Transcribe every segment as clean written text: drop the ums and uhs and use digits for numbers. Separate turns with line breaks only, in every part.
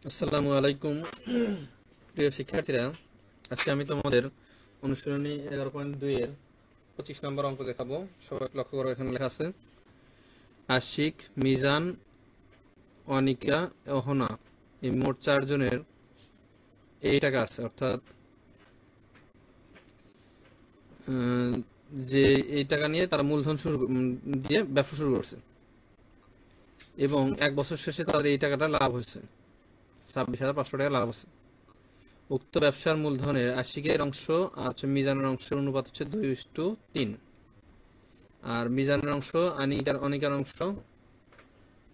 আসসালামু আলাইকুম প্রিয় শিক্ষার্থীরা, আজকে আমি তোমাদের অনুশীলনী 11.2 এর 25 নম্বর অঙ্ক দেখাবো। সবাই লক্ষ্য করো, এখানে লেখা আছে আশিক, মিজান, অনিকা, অহনা এই মোট 4 জনের এই টাকা আছে, অর্থাৎ যে এই টাকা নিয়ে তারা মূলধন দিয়ে ব্যবসা শুরু করছে এবং 1 বছর শেষে তাদের এই টাকাটা লাভ হয়েছে, 26,500 টাকা লাভ হচ্ছে। উক্ত ব্যবসার মূলধনের আশিকের অংশ আর মিজানের অংশের অনুপাত হচ্ছে 2:3, আর মিজানের অংশ অনিকার অংশ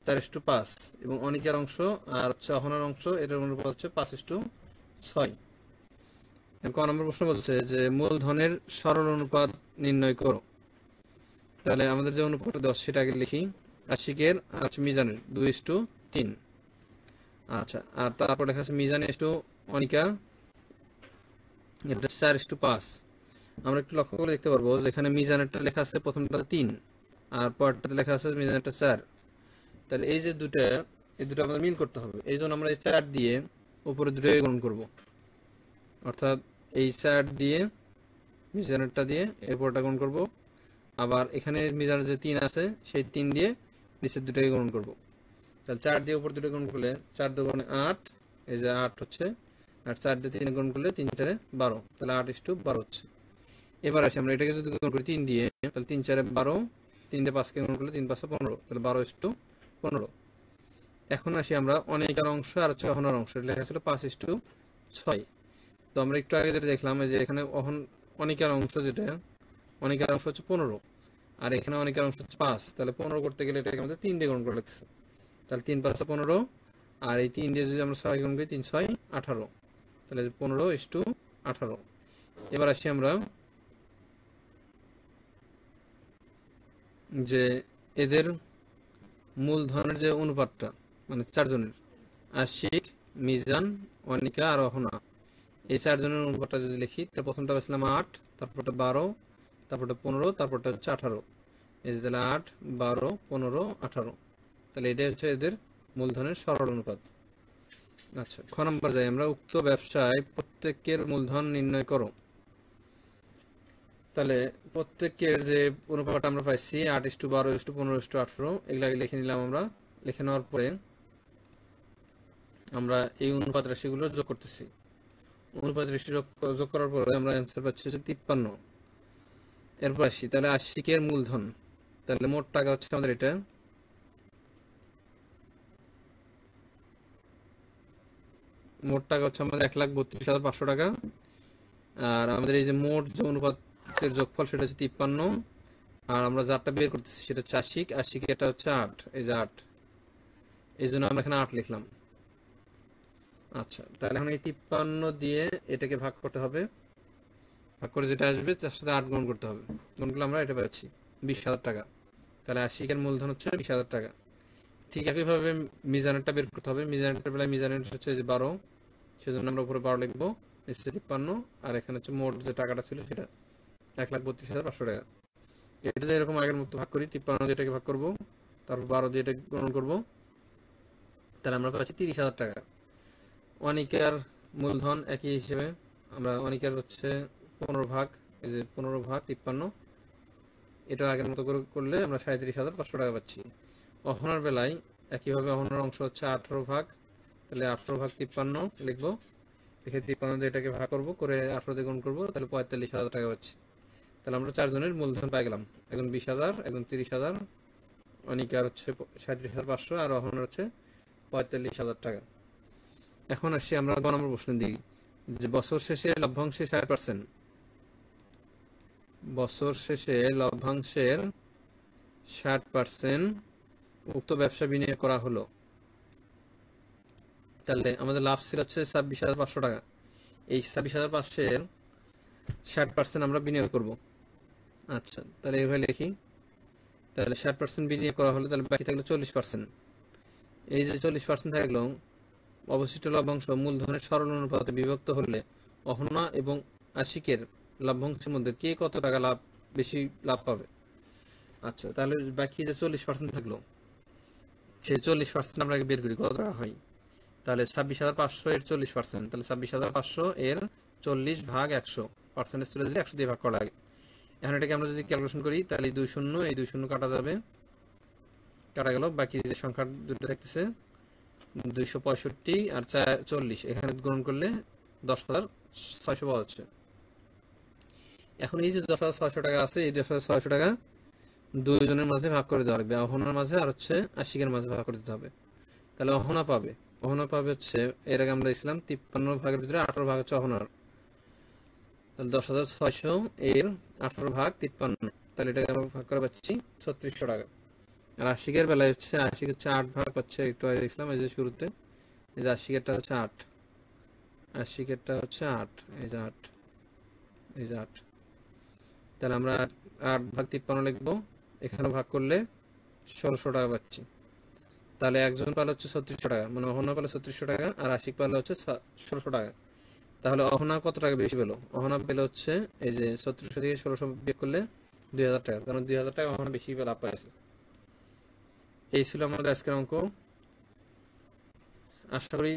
4:5 এবং অনিকার অংশ আর অহনার অংশ এটার অনুপাত হচ্ছে 5:6। ক নম্বর প্রশ্ন বলছে যে মূলধনের সরল অনুপাত নির্ণয় করো। তাহলে আমাদের যে অনুপাত দেওয়া সেটা আগে লিখি। আশিকের আর মিজানের 2:3। আচ্ছা, আর তারপর লেখা আছে মিজান ইস টু অনিকা, এটা 4:5। আমরা একটু লক্ষ্য করে দেখতে পারবো যেখানে মিজানেরটা লেখা আছে প্রথমটা 3 আর পরেরটাতে লেখা আছে মিজানেরটা 4। তাহলে এই যে এই দুটো আমাদের মিল করতে হবে। এই জন্য আমরা এই 4 দিয়ে উপরে দুটোকে গুণ করব, অর্থাৎ এই 4 দিয়ে মিজানেরটা দিয়ে এরপরটা গুণ করব, আবার এখানে মিজানের যে 3 আছে সেই 3 দিয়ে নিচের দুটোকে গুণ করব। তাহলে 4 দিয়ে উপর দুটো গুণ করলে 4 দুগুণে 8, এই যে 8 হচ্ছে, আর 4 দিয়ে 3 গুণ করলে 3 4 12, তাহলে 8:12 হচ্ছে। এবার আসি আমরা এটাকে যদি গুণ করি 3 দিয়ে, তাহলে 3 4 12, 3 দিয়ে 5 কে গুণ করলে 3 5 15, তাহলে 12:15। এখন আসি আমরা অনিকার অংশ আর অহনার অংশ, লেখা ছিল 5:6। তো আমরা একটু আগে যেটা দেখলাম যে এখানে অনিকার অংশ অনিকার অংশ হচ্ছে 15 আর এখানে অনিকার অংশ হচ্ছে 5, তাহলে 15 করতে গেলে এটাকে আমাদের 3 দিয়ে গুণ করে লিখছে। তাহলে 3 5 15, আর এই 3 দিয়ে যদি আমরা 6 গুণ করি 3 6 18, তাহলে 15:18। এবার আসি আমরা যে এদের মূলধনের যে অনুপাতটা, মানে 4 জনের আশিক, মিজান, অনিকা আর অহনা, এই 4 জনের অনুপাতটা যদি লিখি, তাহলে প্রথমটা পেয়েছিলাম 8, তারপরটা 12, তারপরটা 15, তারপরটা হচ্ছে 18। এই যে তাহলে 8 12 15 18, তাহলে এটাই হচ্ছে এদের মূলধনের সরল অনুপাত। আচ্ছা, খ নম্বর যাই আমরা। উক্ত ব্যবসায় প্রত্যেকের মূলধন নির্ণয় করো। তাহলে প্রত্যেকের যে অনুপাতটা আমরা পাইছি 8:12:15:18, এগুলাকে লিখে নিলাম আমরা। লিখে নেওয়ার পরে আমরা এই অনুপাত রাশিগুলো যোগ করতেছি। অনুপাত রাশি যোগ করার পরে আমরা অ্যান্সার পাচ্ছি হচ্ছে 53। এরপর আসি তাহলে আশিকের মূলধন। তাহলে মোট টাকা হচ্ছে আমাদের এটা, মোট টাকা হচ্ছে আমাদের 1,32,500 টাকা। আর আমাদের এই যে মোট যে অনুপাতের যোগফল সেটা হচ্ছে 53, আর আমরা যারটা বের করতেছি সেটা হচ্ছে আশিক। আশিক এটা হচ্ছে 8, এই যে 8, এই জন্য আমরা এখানে 8 লিখলাম। আচ্ছা, তাহলে এখন এই 53 দিয়ে এটাকে ভাগ করতে হবে, ভাগ করে যেটা আসবে তার সাথে 8 গুণ করতে হবে। গুণ করলে আমরা এটা পাচ্ছি 20,000 টাকা। তাহলে আশিকের মূলধন হচ্ছে 20,000 টাকা। ঠিক একইভাবে মিজানেরটা বের করতে হবে। মিজানেরটা বেলায় মিজানের হচ্ছে যে 12, সেজন্য আমরা উপরে 12 লিখবো, নিচে 53, আর এখানে হচ্ছে মোট যে টাকাটা ছিল সেটা 1,32,500 টাকা। এটা যে এরকম আগের মতো ভাগ করি, 53 দিয়ে এটাকে ভাগ করবো, তারপর 12 দিয়ে এটাকে গ্রহণ করবো, তাহলে আমরা পাচ্ছি 30,000 টাকা। অনিকার মূলধন একই হিসেবে আমরা অনিকার হচ্ছে 15 ভাগ, এই যে 15 ভাগ 53, এটা আগের মতো করে করলে আমরা 37,500 টাকা পাচ্ছি। অহনার বেলায় একইভাবে অহনার অংশ হচ্ছে 18 ভাগ, তাহলে 18 ভাগ 53 লিখবো, লিখে 53 দিয়ে এটাকে ভাগ করবো, করে 18 দিয়ে গুণ করবো, তাহলে 45,000 টাকা পাচ্ছি। তাহলে আমরা 4 জনের মূলধন পাই গেলাম, একজন 20,000, একজন 30,000, অনিকার হচ্ছে 37,500, আর অহনার হচ্ছে 45,000 টাকা। এখন আসছি আমরা 2 নম্বর প্রশ্ন দিই যে বছর শেষে লভ্যাংশে 60%, বছর শেষে লভ্যাংশের 60% উক্ত ব্যবসা বিনিয়োগ করা হলো। তাহলে আমাদের লাভ ছিল হচ্ছে 26,500 টাকা। এই 26,500-এর 60% আমরা বিনিয়োগ করব। আচ্ছা, তাহলে এইভাবে লিখি। তাহলে 60% বিনিয়োগ করা হলো, তাহলে বাকি থাকলো 40%। এই যে 40% থাকলো, অবশিষ্ট লভ্যাংশ মূলধনের সরল অনুপাতে বিভক্ত হলে অহনা এবং আশিকের লভ্যাংশের মধ্যে কে কত টাকা বেশি লাভ পাবে। আচ্ছা, তাহলে বাকি যে 40% থাকলো, সেই 40% আমরা বের করি কত টাকা হয়। তাহলে 26,500 এর 40%, তাহলে 26,500 এর 40 ভাগ 100, পার্সেন্টেজ তুলে দিলে 100 দিয়ে ভাগ করা লাগে। এখন এটাকে আমরা যদি ক্যালকুলেশন করি তাহলে 2 শূন্য, এই 2 শূন্য কাটা যাবে, কাটা গেল, বাকি যে সংখ্যা দুটো থাকতেছে 265 আর 40, এখানে গুণন করলে 10,600 পাওয়া যাচ্ছে। এখন এই যে 10,600 টাকা আছে, এই 10,600 টাকা দুইজনের মাঝে ভাগ করে দেওয়া লাগবে, অহনার মাঝে আর হচ্ছে আশিকের মাঝে ভাগ করে দিতে হবে। তাহলে অহনা পাবে হচ্ছে, এর আগে আমরা দিয়েছিলাম 53 ভাগের ভিতরে 18 ভাগ হচ্ছে অহনার, তাহলে 10,600 এর 18 ভাগ 53, তাহলে এটাকে আমরা ভাগ করে পাচ্ছি 3600 টাকা। আর আশিকের বেলায় হচ্ছে, আশিক হচ্ছে 8 ভাগ পাচ্ছে, একটু আগে দেখলাম এই যে শুরুতে, এই যে আশিকেরটা হচ্ছে 8, আশিকেরটা হচ্ছে 8, এই যে 8, এই যে 8, তাহলে আমরা 8 ভাগ 53 লিখবো, এখানে ভাগ করলে 1600 টাকা পাচ্ছি। তাহলে একজন পালে হচ্ছে 3600 টাকা, মানে অহনা পালে 3600 টাকা আর আশিক পালে হচ্ছে 1600 টাকা। তাহলে অহনা কত টাকা বেশি পেলো? অহনা পেলে হচ্ছে এই যে 3600 থেকে 1600 বিয়োগ করলে 2000 টাকা, কারণ 2000 টাকা অহনা বেশি লাভ পাইছে। এই ছিল আমাদের আজকের অঙ্ক। আশা করি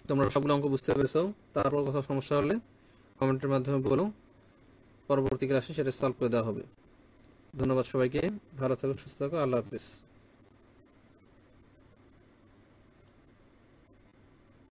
তোমরা সবগুলো অঙ্ক বুঝতে পেরেছো। তারপর কোথাও সমস্যা হলে কমেন্টের মাধ্যমে বলো, পরবর্তী ক্লাসে সেটা সলভ করে দেওয়া হবে। ধন্যবাদ সবাইকে, ভালো থাকো, সুস্থ থাকো, আল্লাহ হাফেজ।